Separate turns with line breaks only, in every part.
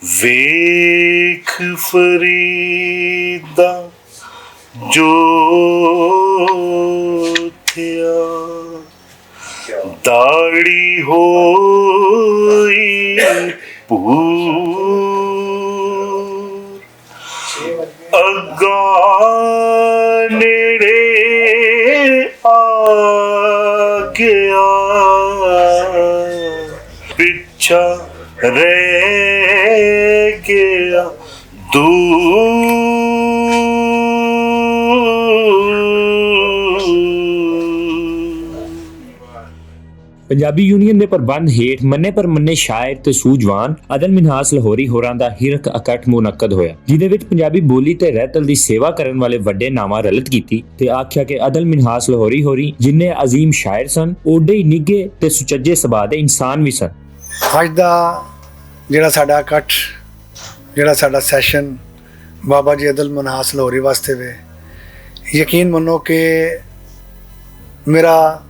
ਵੇਖ ਫਰੀਦਾ ਜੋਥਿਆ, ਦਾੜੀ ਹੋਈ ਪੂਰ, ਅੱਗਾ ਨੇੜੇ ਆ ਗਿਆ, ਪਿੱਛਾ ਰਹਿ ਗਿਆ ਦੂਰ।
ਪੰਜਾਬੀ ਯੂਨੀਅਨ ਦੇ ਪ੍ਰਬੰਧ ਹੇਠ ਮੰਨੇ ਪਰਮੰਨੇ ਸ਼ਾਇਰ ਤੇ ਸੂਝਵਾਨ ਅਦਲ ਮਿਨਹਾਸ ਲਾਹੌਰੀ ਹੋਰਾਂ ਦਾ ਹਿਰਕ ਇਕੱਠ ਮੁਨੱਕਦ ਹੋਇਆ, ਜਿਹਦੇ ਵਿੱਚ ਪੰਜਾਬੀ ਬੋਲੀ ਤੇ ਰਹਿਤਲ ਦੀ ਸੇਵਾ ਕਰਨ ਵਾਲੇ ਵੱਡੇ ਨਾਮਾਂ ਰਲਤ ਕੀਤੀ ਤੇ ਆਖਿਆ ਕਿ ਅਦਲ ਮਿਨਹਾਸ ਲਾਹੌਰੀ ਹੋਰੀ ਜਿੰਨੇ ਅਜ਼ੀਮ ਸ਼ਾਇਰ ਸਨ, ਓਡੇ ਹੀ ਨਿੱਘੇ ਤੇ ਸੁਚੱਜੇ ਸੁਭਾਅ ਦੇ ਇਨਸਾਨ ਵੀ ਸਨ।
ਅੱਜ ਦਾ ਜਿਹੜਾ ਸਾਡਾ ਇਕੱਠ, ਜਿਹੜਾ ਸਾਡਾ ਸੈਸ਼ਨ ਬਾਬਾ ਜੀ ਅਦਲ ਮਿਨਹਾਸ ਲਾਹੌਰੀ ਵਾਸਤੇ ਵੇ, ਯਕੀਨ ਮੰਨੋ ਕਿ ਮੇਰਾ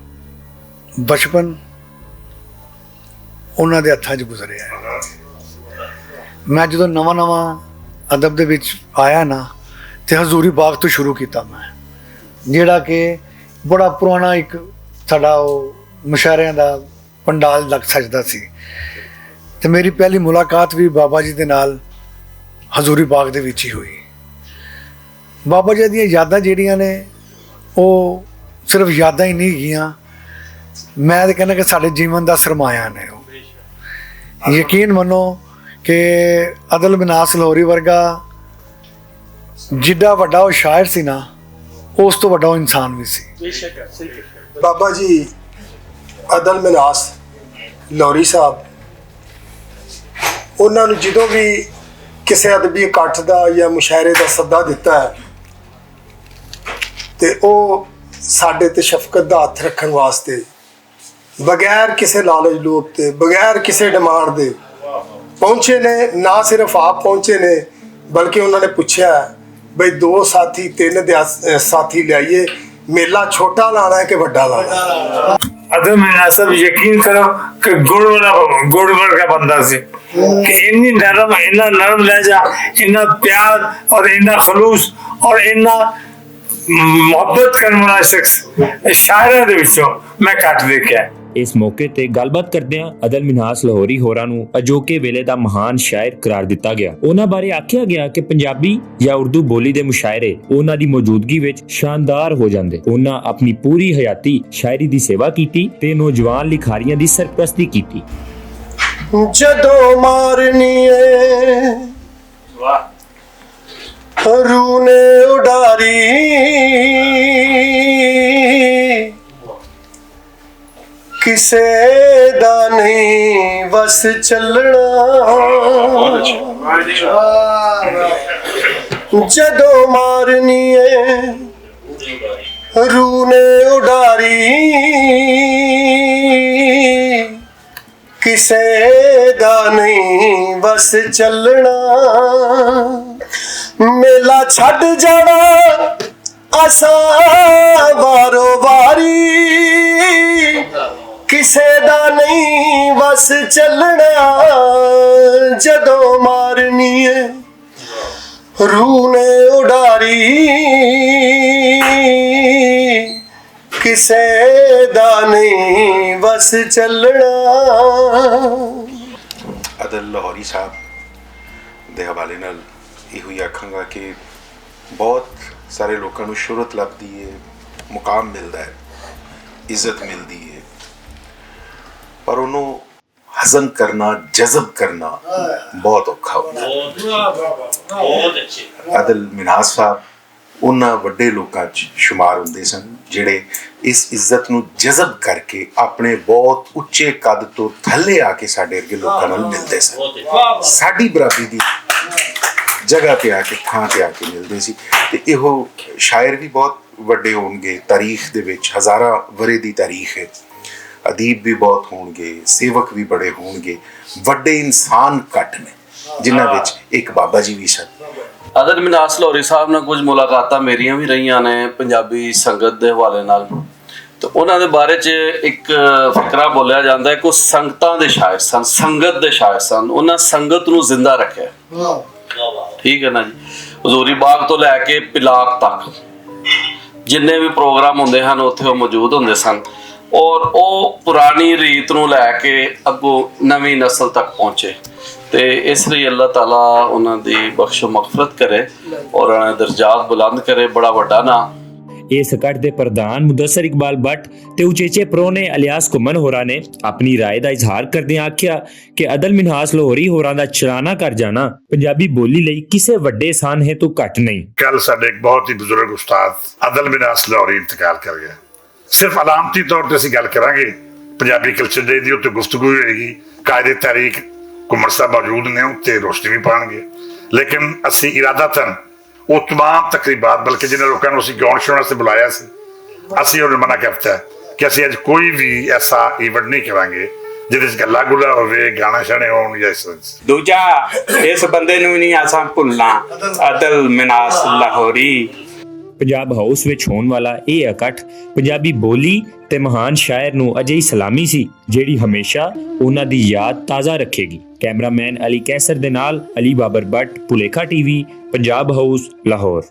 ਬਚਪਨ ਉਹਨਾਂ ਦੇ ਹੱਥਾਂ 'ਚ ਗੁਜ਼ਰਿਆ ਹੈ। ਮੈਂ ਜਦੋਂ ਨਵਾਂ ਅਦਬ ਦੇ ਵਿੱਚ ਆਇਆ ਨਾ, ਤੇ ਹਜ਼ੂਰੀ ਬਾਗ ਤੋਂ ਸ਼ੁਰੂ ਕੀਤਾ ਮੈਂ, ਜਿਹੜਾ ਕਿ ਬੜਾ ਪੁਰਾਣਾ ਇੱਕ ਸਾਡਾ ਉਹ ਮੁਸ਼ਾਇਰਿਆਂ ਦਾ ਪੰਡਾਲ ਲੱਗ ਸਜਦਾ ਸੀ। ਤੇ ਮੇਰੀ ਪਹਿਲੀ ਮੁਲਾਕਾਤ ਵੀ ਬਾਬਾ ਜੀ ਦੇ ਨਾਲ ਹਜ਼ੂਰੀ ਬਾਗ ਦੇ ਵਿੱਚ ਹੀ ਹੋਈ। ਬਾਬਾ ਜੀ ਦੀਆਂ ਯਾਦਾਂ ਜਿਹੜੀਆਂ ਨੇ ਉਹ ਸਿਰਫ ਯਾਦਾਂ ਹੀ ਨਹੀਂ ਹੈਗੀਆਂ, ਮੈਂ ਤਾਂ ਕਹਿੰਦਾ ਕਿ ਸਾਡੇ ਜੀਵਨ ਦਾ ਸਰਮਾਇਆ ਨੇ ਉਹ। ਯਕੀਨ ਮੰਨੋ ਕਿ ਅਦਲ ਮਿਨਹਾਸ ਲਾਹੌਰੀ ਵਰਗਾ ਜਿੱਡਾ ਵੱਡਾ ਉਹ ਸ਼ਾਇਰ ਸੀ ਨਾ, ਉਸ ਤੋਂ ਵੱਡਾ ਉਹ ਇਨਸਾਨ ਵੀ ਸੀ।
ਬਾਬਾ ਜੀ ਅਦਲ ਮਿਨਹਾਸ ਲਾਹੌਰੀ ਸਾਹਿਬ, ਉਹਨਾਂ ਨੂੰ ਜਦੋਂ ਵੀ ਕਿਸੇ ਅਦਬੀ ਇਕੱਠ ਦਾ ਜਾਂ ਮੁਸ਼ਾਇਰੇ ਦਾ ਸੱਦਾ ਦਿੱਤਾ ਹੈ, ਤੇ ਉਹ ਸਾਡੇ ਤੇ ਸ਼ਫਕਤ ਦਾ ਹੱਥ ਰੱਖਣ ਵਾਸਤੇ ਬਗੈਰ ਕਿਸੇ ਲਾਲਚ ਲੋਭ ਤੇ, ਬਗੈਰ ਕਿਸੇ ਡਿਮਾਂਡ ਦੇ ਪਹੁੰਚੇ ਨੇ। ਨਾ ਸਿਰਫ ਆਪ ਪਹੁੰਚੇ ਨੇ, ਬਲਕਿ ਉਹਨਾਂ ਨੇ ਪੁੱਛਿਆ ਬਈ 2 ਸਾਥੀ 3 ਸਾਥੀ ਲਿਆਈਏ, ਮੇਲਾ ਛੋਟਾ ਲਾਣਾ ਹੈ ਕਿ ਵੱਡਾ ਲਾਣਾ।
अदल मिनहास साहब यकीन करो कि गुड़ वर्गा बंदा सी, कि इन्नी नरम, इन्ना नरम लहजा, इन्ना प्यार और इन्ना खलूस और इन्ना मुहब्बत करने वाला शख्स शायरां दे विचों मैं घट देखिया।
ਇਸ ਮੌਕੇ ਤੇ ਗੱਲਬਾਤ ਕਰਦਿਆਂ ਅਦਲ ਮਿਨਹਾਸ ਲਾਹੌਰੀ ਹੋਰਾਂ ਨੂੰ ਅਜੋਕੇ ਵੇਲੇ ਦਾ ਮਹਾਨ ਸ਼ਾਇਰ ਕਰਾਰ ਦਿੱਤਾ ਗਿਆ। ਉਹਨਾਂ ਬਾਰੇ ਆਖਿਆ ਗਿਆ ਕਿ ਪੰਜਾਬੀ ਜਾਂ ਉਰਦੂ ਬੋਲੀ ਦੇ ਮੁਸ਼ਾਇਰੇ ਉਹਨਾਂ ਦੀ ਮੌਜੂਦਗੀ ਵਿੱਚ ਸ਼ਾਨਦਾਰ ਹੋ ਜਾਂਦੇ। ਉਹਨਾਂ ਆਪਣੀ ਪੂਰੀ ਹਯਾਤੀ ਸ਼ਾਇਰੀ ਦੀ ਸੇਵਾ ਕੀਤੀ ਤੇ ਨੌਜਵਾਨ ਲਿਖਾਰੀਆਂ ਦੀ ਸਰਪ੍ਰਸਤੀ ਕੀਤੀ।
ਜਦੋਂ ਮਾਰਨੀ ਏ ਰੂ ਨੇ ਉਡਾਰੀ, ਕਿਸੇ ਦਾ ਨਹੀਂ ਵਸ ਚੱਲਣਾ। ਜਦੋਂ ਮਾਰਨੀ ਏ ਰੂ ਨੇ ਉਡਾਰੀ, ਕਿਸੇ ਦਾ ਨਹੀਂ ਵਸ ਚੱਲਣਾ। ਮੇਲਾ ਛੱਡ ਜਾਣਾ ਅਸਾਂ ਵਾਰੋ ਵਾਰੀ, ਕਿਸੇ ਦਾ ਨਹੀਂ ਵਸ ਚੱਲਣਾ। ਜਦੋਂ ਮਾਰਨੀ ਏ ਰੂ ਨੇ ਉਡਾਰੀ, ਕਿਸੇ ਦਾ ਨਹੀਂ ਵਸ ਚੱਲਣਾ।
ਅਦਲ ਲਾਹੌਰੀ ਸਾਹਿਬ ਦੇ ਹਵਾਲੇ ਨਾਲ ਇਹੋ ਹੀ ਆਖਾਂਗਾ ਕਿ ਬਹੁਤ ਸਾਰੇ ਲੋਕਾਂ ਨੂੰ ਸ਼ੋਹਰਤ ਲੱਭਦੀ ਹੈ, ਮੁਕਾਮ ਮਿਲਦਾ ਹੈ, ਇੱਜ਼ਤ ਮਿਲਦੀ ਹੈ, ਪਰ ਉਹਨੂੰ ਹਜ਼ਮ ਕਰਨਾ, ਜਜ਼ਬ ਕਰਨਾ ਬਹੁਤ ਔਖਾ ਹੁੰਦਾ ਹੈ। ਅਦਲ ਮਿਨਹਾਸ ਸਾਹਿਬ ਉਹਨਾਂ ਵੱਡੇ ਲੋਕਾਂ 'ਚ ਸ਼ੁਮਾਰ ਹੁੰਦੇ ਸਨ ਜਿਹੜੇ ਇਸ ਇੱਜ਼ਤ ਨੂੰ ਜਜ਼ਬ ਕਰਕੇ ਆਪਣੇ ਬਹੁਤ ਉੱਚੇ ਕੱਦ ਤੋਂ ਥੱਲੇ ਆ ਕੇ ਸਾਡੇ ਵਰਗੇ ਲੋਕਾਂ ਨਾਲ ਮਿਲਦੇ ਸਨ। ਸਾਡੀ ਬਰਾਬਰੀ ਦੀ ਜਗ੍ਹਾ ਤੇ ਆ ਕੇ, ਥਾਂ ਤੇ ਆ ਕੇ ਮਿਲਦੇ ਸੀ। ਤੇ ਇਹੋ ਸ਼ਾਇਰ ਵੀ ਬਹੁਤ ਵੱਡੇ ਹੋਣਗੇ, ਤਾਰੀਖ ਦੇ ਵਿੱਚ ਹਜ਼ਾਰਾਂ ਵਰੇ ਦੀ ਤਾਰੀਖ ਹੈ, ਅਦੀਬ ਵੀ ਬਹੁਤ ਹੋਣਗੇ, ਸੇਵਕ ਵੀ ਬੜੇ ਹੋਣਗੇ, ਵੱਡੇ ਇਨਸਾਨ ਘੱਟ ਨੇ ਜਿਨ੍ਹਾਂ ਵਿੱਚ ਇੱਕ ਬਾਬਾ ਜੀ ਵੀ ਸਨ।
ਅਦਲ ਮਿਨਹਾਸ ਲਾਹੌਰੀ ਸਾਹਿਬ ਨਾਲ ਕੁਝ ਮੁਲਾਕਾਤਾਂ ਮੇਰੀਆਂ ਵੀ ਰਹੀਆਂ ਨੇ ਪੰਜਾਬੀ ਸੰਗਤ ਦੇ ਹਵਾਲੇ ਨਾਲ, ਤੇ ਉਹਨਾਂ ਦੇ ਬਾਰੇ 'ਚ ਇੱਕ ਫਕਰਾ ਬੋਲਿਆ ਜਾਂਦਾ ਹੈ ਕਿ ਉਹ ਸੰਗਤਾਂ ਦੇ ਸ਼ਾਇਰ ਸਨ, ਸੰਗਤ ਦੇ ਸ਼ਾਇਰ ਸਨ। ਉਹਨਾਂ ਸੰਗਤ ਨੂੰ ਜ਼ਿੰਦਾ ਰੱਖਿਆ। ਠੀਕ ਹੈ ਨਾ ਜੀ। ਹਜ਼ੂਰੀ ਬਾਗ ਤੋਂ ਲੈ ਕੇ ਪਿਲਾਕ ਤੱਕ ਜਿੰਨੇ ਵੀ ਪ੍ਰੋਗਰਾਮ ਹੁੰਦੇ ਹਨ ਉੱਥੇ ਉਹ ਮੌਜੂਦ ਹੁੰਦੇ ਸਨ, ਔਰ ਉਹ ਪੁਰਾਣੀ ਰੀਤ ਨੂੰ ਲੈ ਕੇ ਅੱਗੋਂ ਨਵੀਂ ਨਸਲ ਤੱਕ ਪਹੁੰਚੇ। ਤੇ ਇਸ ਲਈ ਅੱਲਾਹ ਤਾਲਾ ਉਹਨਾਂ ਦੀ ਬਖਸ਼ੋ ਮਗਫਰਤ ਕਰੇ ਔਰ ਉਹਨਾਂ ਦੇ ਦਰਜਾਤ ਬੁਲੰਦ ਕਰੇ। ਬੜਾ ਵੱਡਾ ਨਾਂ।
ਇਸ ਇਕੱਠ ਦੇ ਪ੍ਰਧਾਨ ਮੁਦੱਸਰ ਇਕਬਾਲ ਬੱਟ ਤੇ ਉਚੇਚੇ ਪ੍ਰੋਨੇ ਇਲਿਆਸ ਘੁੰਮਣ ਹੋਰਾਂ ਨੇ ਆਪਣੀ ਰਾਏ ਦਾ ਇਜ਼ਹਾਰ ਕਰਦਿਆਂ ਆਖਿਆ ਕਿ ਅਦਲ ਮਿਨਹਾਸ ਲਾਹੌਰੀ ਹੋਰਾਂ ਦਾ ਚਲਾਣਾ ਕਰ ਜਾਣਾ ਪੰਜਾਬੀ ਬੋਲੀ ਲਈ ਕਿਸੇ ਵੱਡੇ ਸਾਨ ਹੈ ਤੋਂ ਘੱਟ ਨਹੀਂ।
ਕੱਲ ਸਾਡੇ ਇੱਕ ਬਹੁਤ ਹੀ ਬਜ਼ੁਰਗ ਉਸਤਾਦ ਅਦਲ ਮਿਨਹਾਸ ਲਾਹੌਰੀ ਇੰਤਕਾਲ ਕਰ ਗਿਆ। ਸਿਰਫ ਅਲਾਮਤੀ ਤੌਰ ਤੇ ਅਸੀਂ ਗੱਲ ਕਰਾਂਗੇ ਪੰਜਾਬੀ ਕਲਚਰ ਡੇ ਦੀ, ਉੱਤੇ ਗੁਫ਼ਤਗੂ ਹੋਏਗੀ। ਕਾਇਦੇ ਤਾਰੀਖ ਘੁੰਮਣ ਸਾਹਿਬ ਮੌਜੂਦ ਨੇ, ਉੱਤੇ ਰੋਸ਼ਨੀ ਵੀ ਪਾਉਣਗੇ। ਲੇਕਿਨ ਅਸੀਂ ਇਰਾਦਤਨ ਉਹ तमाम ਤਕਰੀਬਾਤ, ਬਲਕਿ ਜਿਹਨਾਂ ਲੋਕਾਂ ਨੂੰ ਅਸੀਂ ਗਾਉਣ ਸ਼ਾਉਣ ਵਾਸਤੇ ਬੁਲਾਇਆ ਸੀ, ਅਸੀਂ ਉਹਨੂੰ ਮਨਾ ਕਰਤਾ ਕਿ ਅਸੀਂ ਅੱਜ ਕੋਈ ਵੀ ਐਸਾ ਇਵੈਂਟ ਨਹੀਂ ਕਰਾਂਗੇ ਜਿਹਦੇ 'ਚ ਗੱਲਾਂ ਗੁੱਲਾ ਹੋਵੇ, ਗਾਣਾ ਸ਼ਾਣੇ ਹੋਣ ਜਾਂ ਇਸ ਤਰ੍ਹਾਂ।
ਦੂਜਾ, ਇਸ ਬੰਦੇ ਨੂੰ ਨਹੀਂ ਆਸਾਂ ਭੁੱਲਣਾ, ਅਦਲ ਮਿਨਾਸ ਲਾਹੌਰੀ।
ਪੰਜਾਬ ਹਾਊਸ ਵਿੱਚ ਹੋਣ ਵਾਲਾ ਇਹ ਇਕੱਠ ਪੰਜਾਬੀ ਬੋਲੀ ਤੇ ਮਹਾਨ ਸ਼ਾਇਰ ਨੂੰ ਅਜਿਹੀ ਸਲਾਮੀ ਸੀ ਜਿਹੜੀ ਹਮੇਸ਼ਾ ਉਹਨਾਂ ਦੀ ਯਾਦ ਤਾਜ਼ਾ ਰੱਖੇਗੀ। ਕੈਮਰਾਮੈਨ ਅਲੀ ਕੈਸਰ ਦੇ ਨਾਲ ਅਲੀ ਬਾਬਰ ਬੱਟ, ਭੁਲੇਖਾ ਟੀਵੀ, ਪੰਜਾਬ ਹਾਊਸ, ਲਾਹੌਰ।